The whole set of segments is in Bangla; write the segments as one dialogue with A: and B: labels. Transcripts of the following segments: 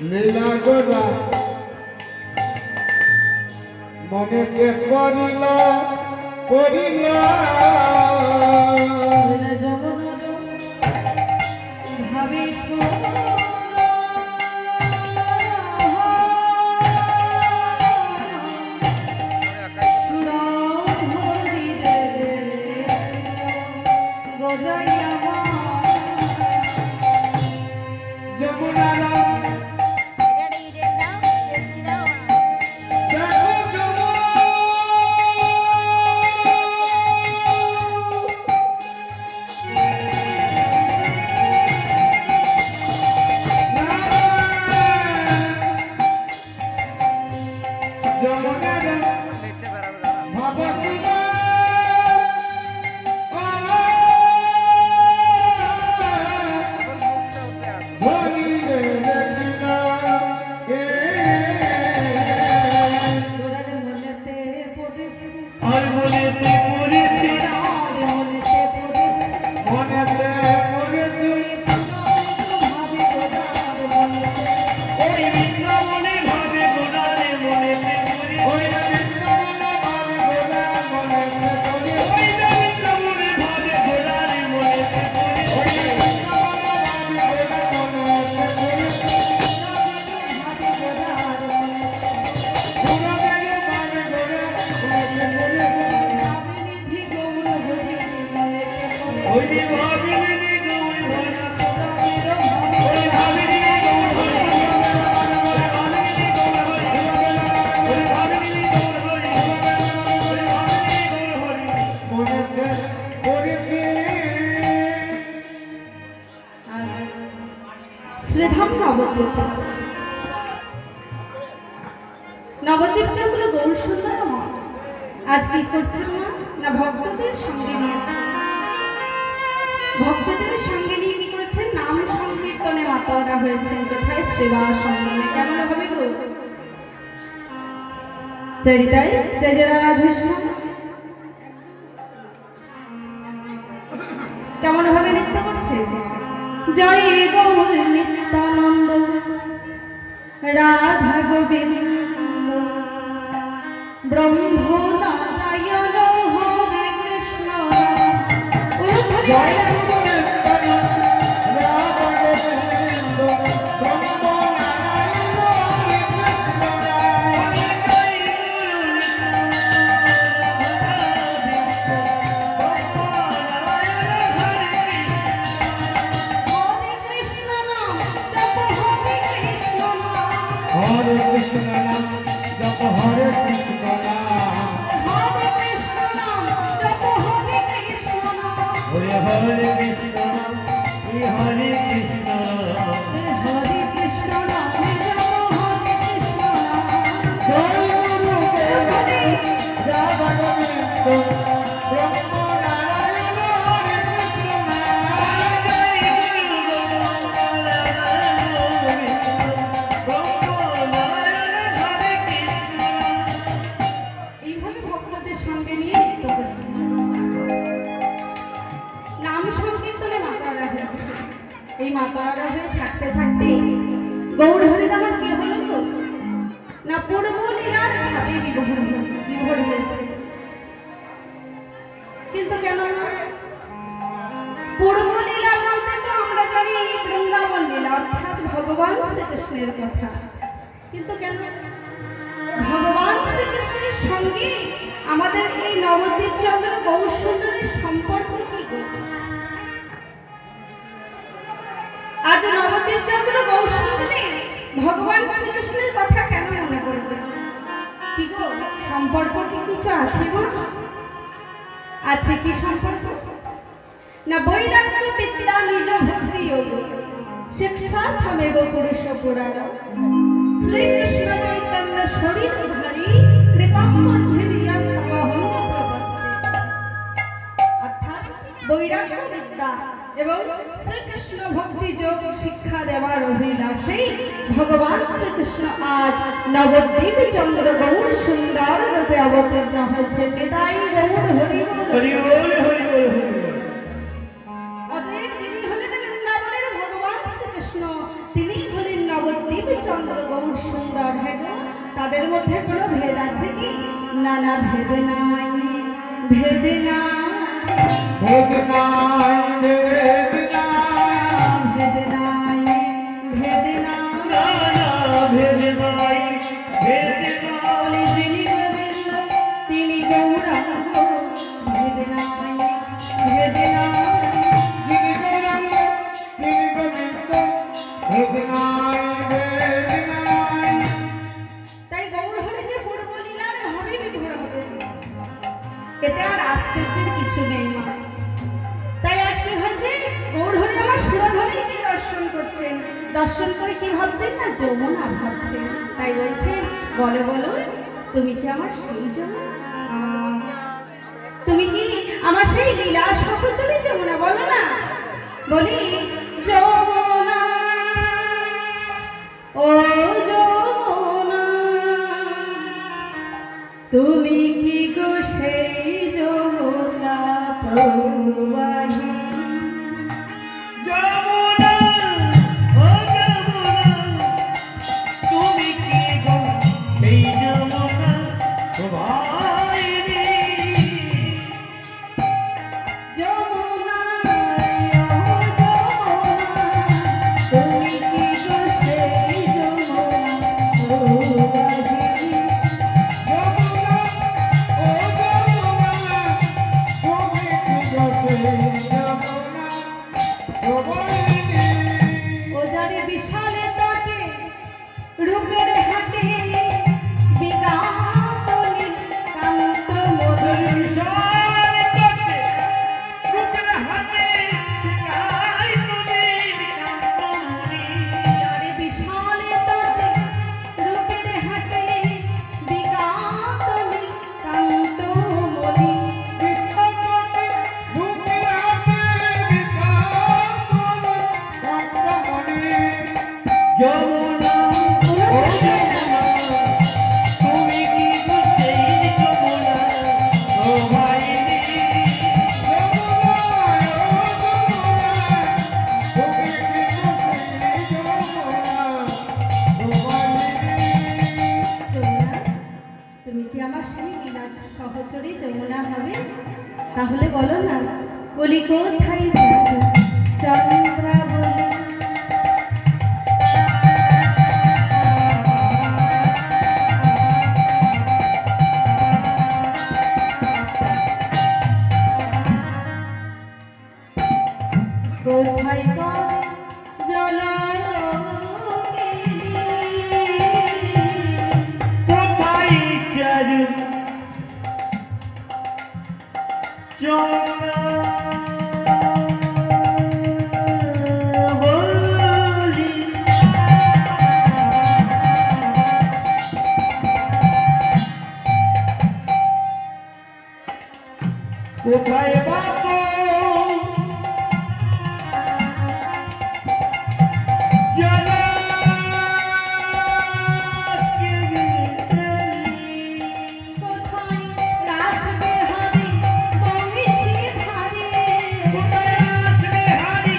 A: লীলা গোলা মনেতে পড়িল পড়িল
B: ভাবে শ্রীধাম নবদ্বীপ নবদ্বীপ চন্দ্র গৌর সুন্দর আজ কি করছেন না ভক্তদের সঙ্গে নিয়েছে ভক্তদের সঙ্গে নিয়ে কি করেছেন নাম সংকীর্তনে মাতারা হয়েছেন কোথায় শ্রীবাস সম্মানে কেমন হবে গো চরিতায় জয় জয় রাধেশ্যাম কেমন ভাবে নৃত্য করছে জয় গৌর নিত্যানন্দ রাধা গোবিন্দ ব্রহ্ম নারায়ণ হরে কৃষ্ণ জয়
A: Hare Krishna Japa Hare Krishna
B: Hare Krishna Japa Hare Krishna
A: Hare Hare Krishna Hare Krishna
B: Hare Krishna Japa Hare Krishna
A: Jai Guru Devaki Radha Govinda Brahma Narayana Hare Krishna
B: এই মাতারা হয়ে থাকতে থাকতে গৌর হরির আমার কি হলো তো না পূর্ব লীলার ভাবে বিভোর হয়েছে কিন্তু কেন পূর্ব লীলা বলতে তো আমরা জানি বৃন্দাবন লীলা অর্থাৎ ভগবান শ্রীকৃষ্ণের কথা কিন্তু কেন ভগবান শ্রীকৃষ্ণের সঙ্গে আমাদের এই নবদ্বীপ চন্দ্র গৌর সুন্দরের সম্পর্ক কি করবে আজ নবদ্বীপ চন্দ্র গৌর সুন্দরের ভগবান শ্রীকৃষ্ণের কথা কেন মনে করবে কি গো সম্পর্ক কি কিছু আছে গো আছে কি সম্পর্ক না বৈরাগ্য বিদ্যা নিজ ভক্তি যোগ শিক্ষাথমেব পুরুষ পুরাণ শ্রীকৃষ্ণ চৈতন্য শরীর ধারী কৃপামর্ধিনিয়া স্তবহঙ্গ প্রবর্তে অর্থাৎ বৈরাগ্য বিদ্যা এবং শ্রীকৃষ্ণ ভক্তি যোগ শিক্ষা দেওয়ার অভিলাষে ভগবান শ্রীকৃষ্ণ আজ নবদ্বীপ চন্দ্র গৌর সুন্দর রূপে অবতীর্ণ হয়েছে নিতাই গৌর হরি হরি হরি হরি অতএব যিনি হলেন বৃন্দাবনের ভগবান শ্রীকৃষ্ণ তিনি হলেন নবদ্বীপ নবীন চন্দ্র গৌর সুন্দর হ্যাঁ গো, তাদের মধ্যে কোনো ভেদ আছে কি? না না, ভেদ নাই, ভেদ নাই,
A: ভেদ নাই, ভেদ নাই,
B: ভেদ নাই, ভেদ নাই।
A: না না, ভেদ নাই, ভেদ নাই।
B: বলি যিনি গোবিন্দ তিনি গৌরাঙ্গ, ভেদ নাই, ভেদ নাই।
A: যিনি গৌরাঙ্গ তিনি গোবিন্দ, ভেদ নাই, ভেদ নাই।
B: তাই গৌর হলে যে পূর্ব লীলার হবে বিধুর হবে, এতে আর আশ্চর্যের কিছু নেই মা। তাই আজকে হয়েছে গৌর হলে আমার সুরধরেই কি দর্শন করছেন, দর্শন করে কি ভাবছেন না যমুনা ভাবছেন। তাই বলছে বলো বলো তুমি কি আমার সেই যমুনা, তুমি কি আমার সেই লীলা সহচরী যমুনা, বলো না। বলি যমুনা, ও যমুনা, তুমি কি গো সেই যমুনা প্রবাহিনী?
A: যমুনা, ও যমুনা, তুমি কি গো সেই যমুনা প্রবাহিনী?
B: যমুনা, ও যমুনা, তুমি কি গো সেই যমুনা প্রবাহিনী?
A: যমুনা, ও যমুনা, তুমি কি গো সেই যমুনা প্রবাহিনী?
B: ও যারে বিশালে তটে রূপের হাতে বিকান্ত নীল কান্ত মদির, যারে বিশালে তটে রূপের হাতে বিকান্ত নীল কান্ত মদির।
A: যমুনা, ও যমুনা, তুমি কি গো সেই যমুনা প্রবাহিনী? যমুনা, ও যমুনা, তুমি কি গো সেই যমুনা প্রবাহিনী?
B: যমুনা, তুমি কি আমার সেই লীলা সহচরী যমুনা হবে? তাহলে বলো না, বলি কোথায় যাবো চন্দ্রাবলী? কোথায় পাবে জলকেলি?
A: কোথায় চারু চন্দ্রাবলী? কোথায় পাবো
B: কোথায় রাসবিহারী বংশীধারী? রাসবিহারী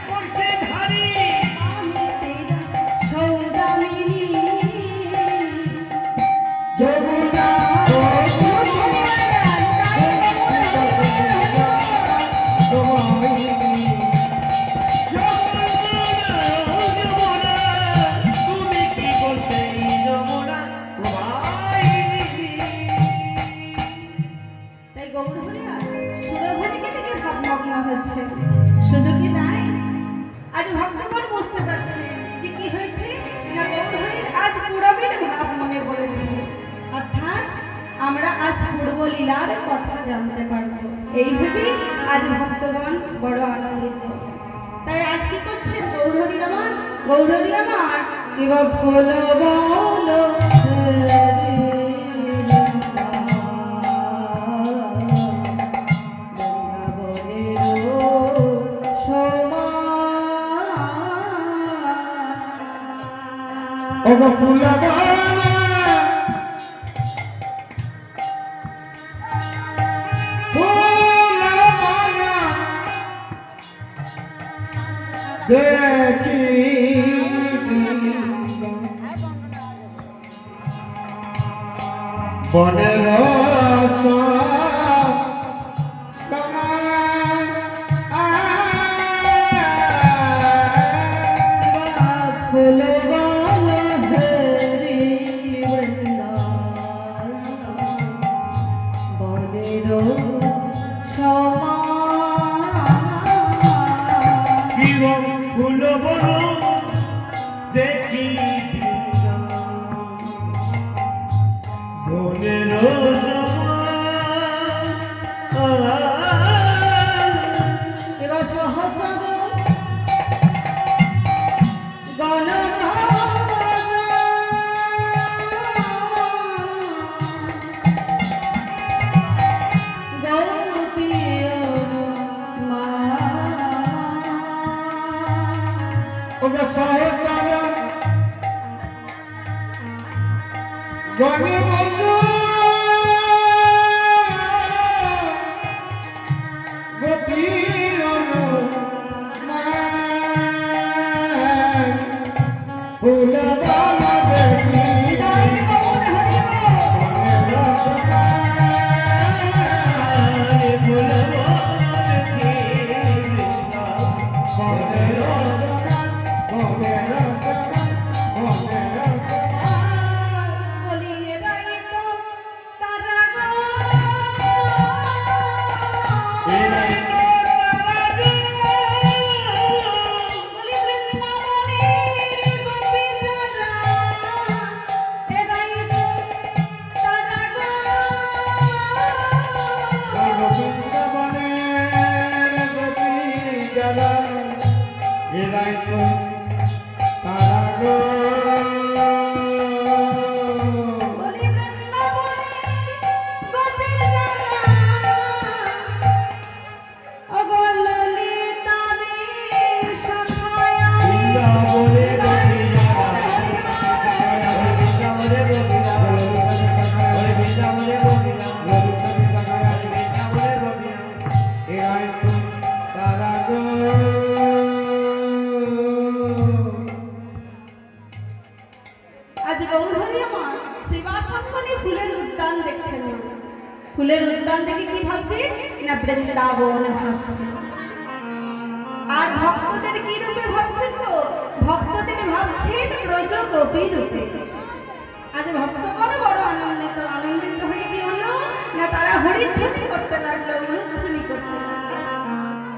B: বংশীধারী। আমি তেরা সৌদামিনী।
A: যমুনা, ও প্রবাহিনী। যমুনা, তুমি কি গো সেই যমুনা প্রবাহিনী?
B: তাই গৌরহরিয়া সুরধনীকে থেকে ভাবমগ্ন হচ্ছে। শুধু কি তাই, আজ ভক্তগণ বুঝতে পারছে যে কি হয়েছে না গৌরহরির আজ পূরবের ভাব মনে পড়েছে, অর্থাৎ আমরা আজ পূর্ব লীলার কথা জানতে পারবো। এই ভেবে আজ ভক্তগণ বড় আনন্দিত। তাই আজ কি করছে গৌরহরি আমার, গৌরহরি আমার কিবা ফুল বলো
A: ওগো ফুলবানা, ফুলবানা,
C: দেখি বনের
A: ফুল বনো দেখি বনের
B: এবার সহচর গণ
C: ওগো সহকার গণে বন্ধু গোপীর ফুল বালা দেখি
B: ফুলের উদ্যান থেকে কি ভাবছি না বৃন্দাবন ভাবছি। আর ভক্তদের কি রূপে ভাবছেন তো ভক্তদের ভাবছেন ব্রজ গোপী রূপে। আজ ভক্তগণ বড় আনন্দিত হয়ে কি হলো না তারা হরিধ্বনি করতে লাগলো উলুধ্বনি করতে লাগলো।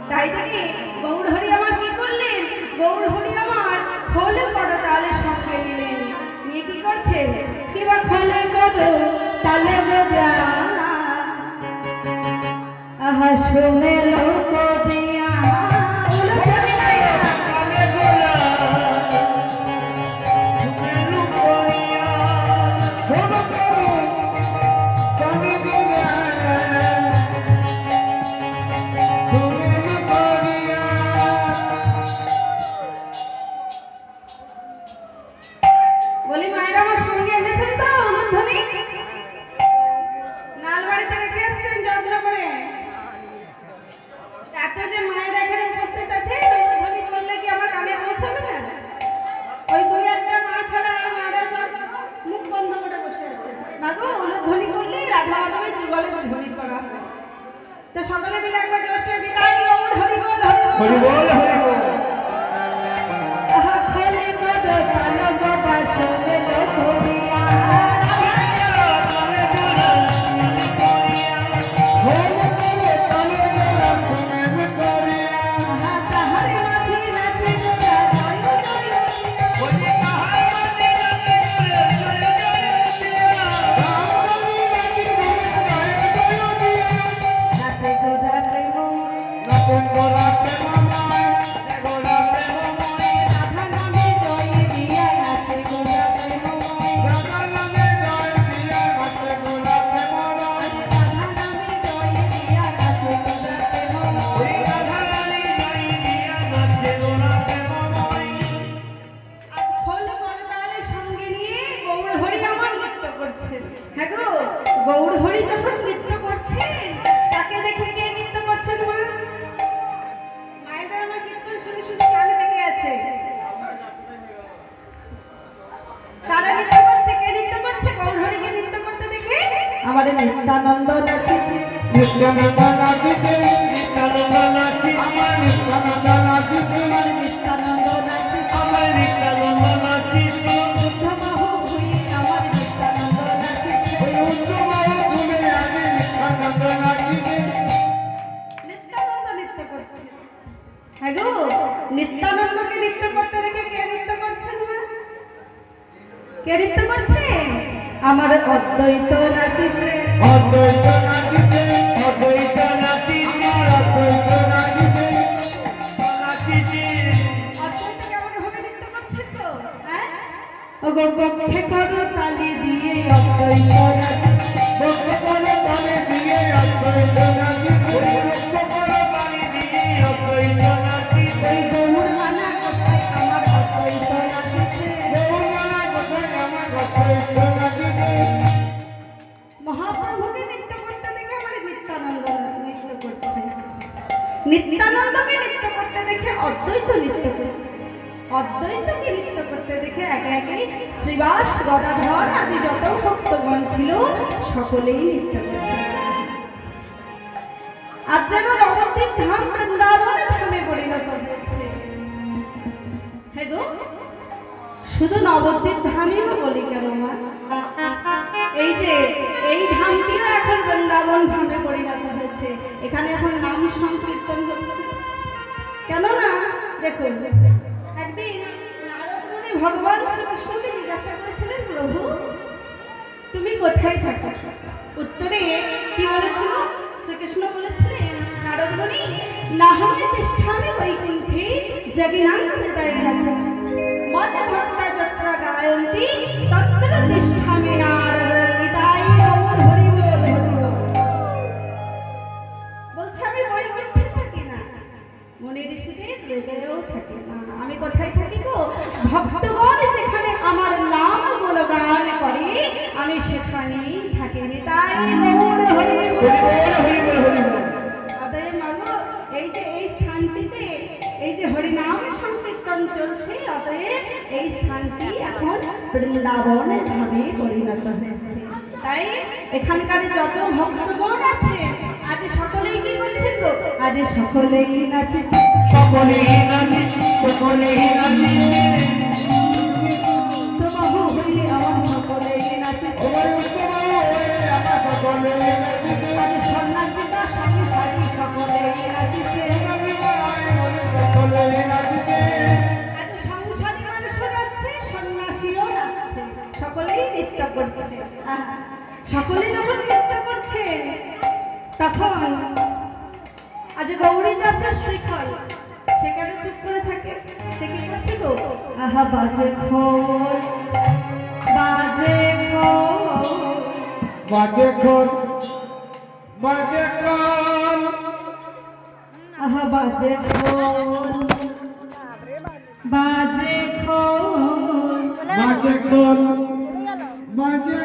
B: তাই থেকে গৌর হরি আমার কি করলেন গৌর হরি আমার খোল করো তালে সঙ্গে নিলেন নিয়ে কি করছেন কিবা খোলে করো তালে গোজা আহা শুনে লোক দিয়া বলি মায়েরা আমার সঙ্গে এনেছেন তো অনুধ্বনি নালবাড়িতে রেখে এসছেন যত্ন করে। এত যে মায়েরা এখানে উপস্থিত আছে অনুধ্বনি করলে কি আমার কানে পৌঁছাবে না? ওই দুই একটা মা ছাড়া আর মারা সব মুখ বন্ধ করে বসে আছে। মাগো অনুধ্বনি করলে রাধা মাধবের যুগলে ধ্বনি করা হয়। তো সকলে মিলে একবার জোরসে বিদায় গৌর হরি বল
A: হরি বল হরি বল।
B: আহা খলে গো তালো গো বাসনে লোক দিয়া গৌর হরি যখন নৃত্য করছেন তাকে দেখে কে নৃত্য করছেন মা? মায়েরা আমার কীর্তন শুনে শুনে কানে লেগে আমার নিত্যানন্দ নাচিছে
C: নিত্যানন্দ নাচিছে
A: নিত্যানন্দ নাচিছে
C: আমার নিত্যানন্দ নাচিছে
B: নিত্যানন্দ নাচিছে
A: আমার নিত্যানন্দ নাচিছে
B: উদ্ধবাহু হয়ে আমার নিত্যানন্দ নাচিছে
C: ওই উচ্চবাহু ঘুমে আমি নিত্যানন্দ নাচিছে
B: নিত্যানন্দ নৃত্য করছে। হ্যাঁ গো, নিত্যানন্দকে নৃত্য করতে দেখে কে নৃত্য করছেন মা? কে নৃত্য করছে? আমার অদ্বৈত নাচিছে
C: অদ্বৈত নাচিছে
A: অদ্বৈত নাচিছে
C: অদ্বৈত নাচিছে
A: নাচিছে
B: অদ্বৈত কেমন ভাবে নৃত্য করছে তো? হ্যাঁ, ও গো গক্ষে করো তালি দিয়ে অদ্বৈত নাচিছে
C: ভক্ত করে তালে দিয়ে অদ্বৈত নাচিছে
A: লক্ষ্য করো বাড়ি দিয়ে অদ্বৈত নাচিছে
B: ওই গৌর মানা কোথায় আমার অদ্বৈত নাচিছে
C: গৌরমালা কোথায় আমার অদ্বৈত নাচিছে
B: মহাপ্রভুকে নৃত্য করতে দেখে আমার নিত্যানন্দ নৃত্য করছে। নিত্যানন্দকে নৃত্য করতে দেখে অদ্বৈত নৃত্য করছে। অদ্বৈতকে নৃত্য করতে দেখে একে একে শ্রীবাস গদাধর আদি যত ভক্তগণ ছিল সকলেই নৃত্য করছে। আজ যেন নবদ্বীপ ধাম বৃন্দাবনের ধামে পরিণত হয়েছে। হ্যাঁ গো, শুধু নবদ্বীপ ধামই বা বলি কেন মা? এই যে এই ধামটিও এখন বৃন্দাবন ধামে পরিণত হয়েছে। এখানে এখন নাম সংকীর্তন হচ্ছে। কেননা দেখুন, একদিন নারদ মুনি ভগবান শ্রীকৃষ্ণকে জিজ্ঞাসা করেছিলেন, প্রভু তুমি কোথায় থাকো? উত্তরে কি বলেছিল? শ্রীকৃষ্ণ বলেছিলেন, নারদ মুনি নাহমে তিষ্ঠামি বৈকুণ্ঠে জগিনাং হৃদয়ে রচনা মদ ভক্তা যত্র গায়ন্তি তত্র তিষ্ঠামি নারদ নিতাই গৌর হরি বল হরি বল। বলছে আমি বৈকুণ্ঠে থাকি না, মুনি ঋষিদের হৃদয়েও থাকি না। আমি কোথায় থাকি গো? ভক্তগণ যেখানে আমার নাম গুণগান করে আমি সেখানেই থাকি। নিতাই গৌর হরি বল। অতএব মাগো, এই যে এই স্থানটিতে এই যে হরিনাম সংকীর্তন চলছে, অতএব এই স্থানটি এখন বৃন্দাবন ধামে পরিণত হয়েছে। তাই এখানকার যত ভক্তগণ আছে আজ সকলেই কি করছেন গো? আজ সকলেই নাচিছে
A: সকলেই নাচিছে সকলেই নাচিছে
B: উদ্ধবাহু হয়ে আমার সকলেই নাচিছে
C: ওই উচ্চবাহু হয়ে আমার সকলে নাচিছে
B: আজ সন্ন্যাসীরা স্বামী সারি সকলেই নাচিছে
C: সকলে নাচিছে
B: আজ সংসারী মানুষও যাচ্ছে, সন্ন্যাসীও যাচ্ছে, সকলেই নৃত্য করছে। আহা, সকলে যখন নৃত্য করছে তখন আজ গৌরী দাসের শ্রীফল সে কেন চুপ করে থাকে? সে কি করছে গো? আহা বাজে খোল বাজে খোল
C: বাজে খোল বাজে খোল
B: আহা বাজে খোল বাজে খোল
C: বাজে খোল বাজে